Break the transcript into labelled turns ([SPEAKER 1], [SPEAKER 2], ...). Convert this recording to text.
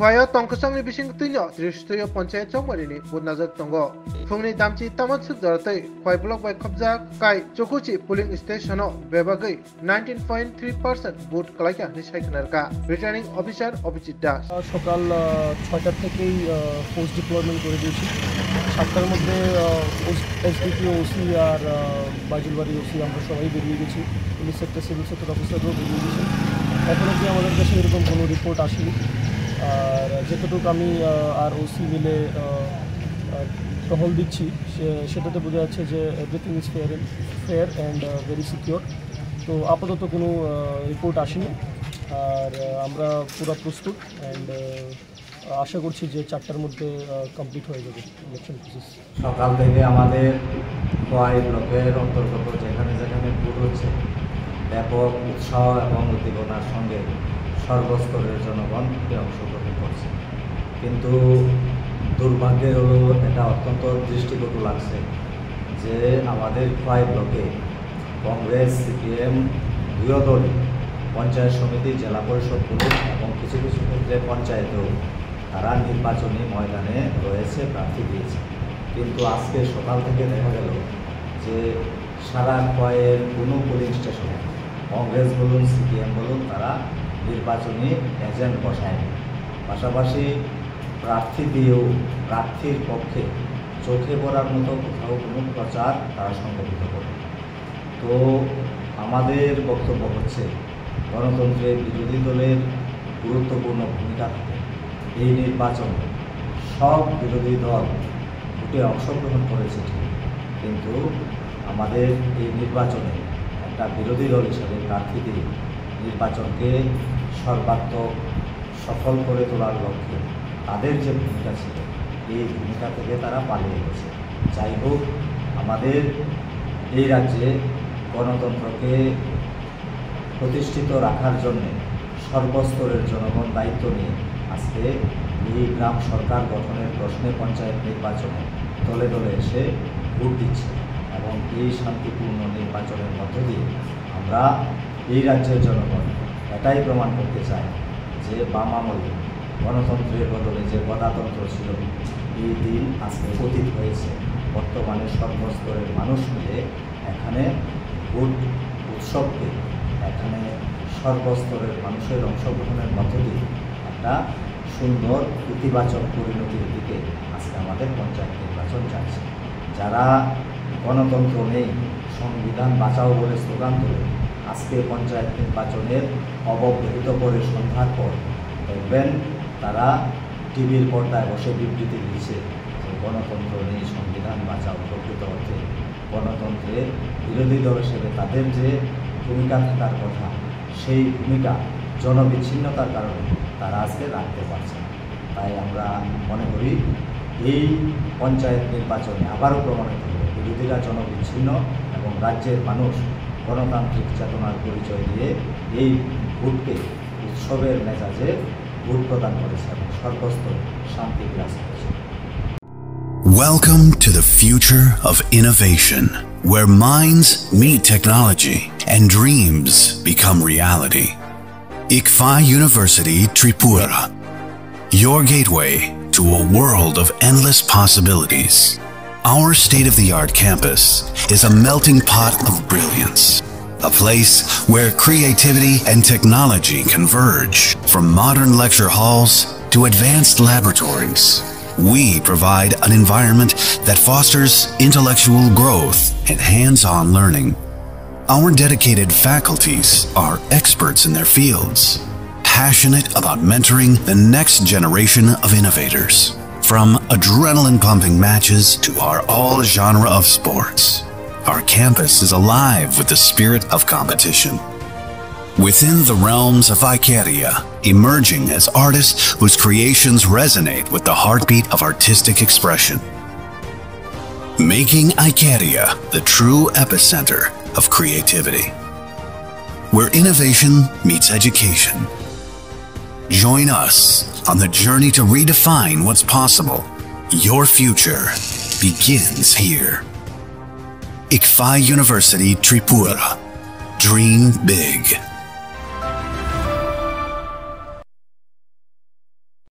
[SPEAKER 1] Kwaya tongkasangni bising tinyo Tristoyo Panchayat Chowmarini Budnazak Tongo Fungni Damchi Tamatsuk Darate Kwai Block by Kabja Kai Chokuchi Polling Station Bebagai 19.3% vote Kalaka Nishaikanarka Returning Officer Abhijit Das
[SPEAKER 2] সকাল 6টা থেকেই force deployment করে দিয়েছি 7টার মধ্যে SDP OC আর বাজুলবাড়ি OC আমরা সবাই বেরিয়ে গেছি পুলিশ সেক্টর সিভিল সেক্টর অফিসারও বেরিয়ে গেছি এখন অবধি আমাদের কাছে এরকম কোনো রিপোর্ট আসেনি আর যেটুকু আমি আর ওসি মিলে টহল দিচ্ছি সেটাতে বোঝা যাচ্ছে যে everything is fair and very secure তো আপাতত কোনো রিপোর্ট আসেনি আর আমরা পুরো প্রস্তুত অ্যান্ড আশা করছি যে 4টার মধ্যে কমপ্লিট হয়ে যাবে ইলেকশন প্রসেস
[SPEAKER 3] সকাল থেকে আমাদের খোয়াই ব্লকের অন্তর্গত যেখানে যেখানে ভোট হচ্ছে ব্যাপক উৎসাহ এবং উদ্দীপনার সঙ্গে সর্বস্তরের জনগণ অংশগ্রহণ করছে কিন্তু দুর্ভাগ্যের হলো এটা অত্যন্ত দৃষ্টিকটু লাগছে যে আমাদের খোয়াই ব্লকে কংগ্রেস সিপিএম দুই দলই পঞ্চায়েত সমিতি জেলা পরিষদগুলো এবং কিছু কিছু ক্ষেত্রে পঞ্চায়েতেও তারা নির্বাচনী ময়দানে রয়েছে প্রার্থী দিয়েছে কিন্তু আজকে সকাল থেকে দেখা গেল যে সারা খোয়াইয়ের কোনো পোলিং স্টেশনে কংগ্রেস বলুন সিপিএম বলুন তারা নির্বাচনী এজেন্ট বসায়নি পাশাপাশি প্রার্থী দিয়েও প্রার্থীর পক্ষে চোখে পড়ার মতো কোথাও কোনো প্রচার তারা সংগঠিত করে তো আমাদের বক্তব্য হচ্ছে গণতন্ত্রের বিরোধী দলের গুরুত্বপূর্ণ ভূমিকা থাকে এই নির্বাচনে সব বিরোধী দল ভোটে অংশগ্রহণ করেছে ঠিক কিন্তু আমাদের এই নির্বাচনে একটা বিরোধী দল হিসেবে প্রার্থী দিয়ে নির্বাচনকে সর্বাত্মক সফল করে তোলার লক্ষ্যে তাদের যে ভূমিকা ছিল এই ভূমিকা থেকে তারা পালিয়ে গেছে যাই হোক আমাদের এই রাজ্যে গণতন্ত্রকে প্রতিষ্ঠিত রাখার জন্য সর্বস্তরের জনগণ দায়িত্ব নিয়ে আজকে এই গ্রাম সরকার গঠনের প্রশ্নে পঞ্চায়েত নির্বাচনে দলে দলে এসে ভোট দিচ্ছে এবং এই শান্তিপূর্ণ নির্বাচনের মধ্য দিয়ে আমরা এই রাজ্যের জনগণ এটাই প্রমাণ করতে চাই যে বাম আমলে গণতন্ত্রের বদলে যে গণতন্ত্র ছিল এই দিন আজকে অতীত হয়েছে বর্তমানে সর্বস্তরের মানুষ মিলে এখানে ভোট উৎসবকে এখানে সর্বস্তরের মানুষের অংশগ্রহণের মধ্য দিয়ে একটা সুন্দর ইতিবাচক পরিণতির দিকে আজকে আমাদের পঞ্চায়েত নির্বাচন যাচ্ছে যারা গণতন্ত্র নেই সংবিধান বাঁচাও বলে স্লোগান তোলে আজকে পঞ্চায়েত নির্বাচনের অবহিত করে সন্ধ্যার পর দেখবেন তারা টিভির পর্দায় বসে বিবৃতি দিচ্ছে যে গণতন্ত্র নেই সংবিধান বাঁচাও প্রকৃত অর্থে গণতন্ত্রে বিরোধী দল হিসেবে তাদের যে ভূমিকা থাকার কথা সেই ভূমিকা জনবিচ্ছিন্নতার কারণে তারা আজকে রাখতে পারছে না তাই আমরা মনে করি এই পঞ্চায়েত নির্বাচনে আবারও প্রমাণিত হবে বিরোধীরা জনবিচ্ছিন্ন এবং রাজ্যের মানুষ গণতান্ত্রিক চেতনার পরিচয় দিয়ে এই ভোটকে উৎসবের মেজাজে ভোট প্রদান করেছে এবং সর্বস্তর শান্তি বিরাজ করেছে
[SPEAKER 4] Welcome to the future of innovation, where minds meet technology and dreams become reality. ICFA University Tripura, your gateway to a world of endless possibilities. Our state-of-the-art campus is a melting pot of brilliance, a place where creativity and technology converge. From modern lecture halls to advanced laboratories, we provide an environment that fosters intellectual growth and hands-on learning. Our dedicated faculties are experts in their fields, passionate about mentoring the next generation of innovators. From adrenaline-pumping matches to our all-genre of sports, our campus is alive with the spirit of competition. Within the realms of Ikeria, emerging as artists whose creations resonate with the heartbeat of artistic expression. Making Ikeria the true epicenter of creativity, where innovation meets education. Join us on the journey to redefine what's possible. Your future begins here. ICFA University Tripura. Dream big.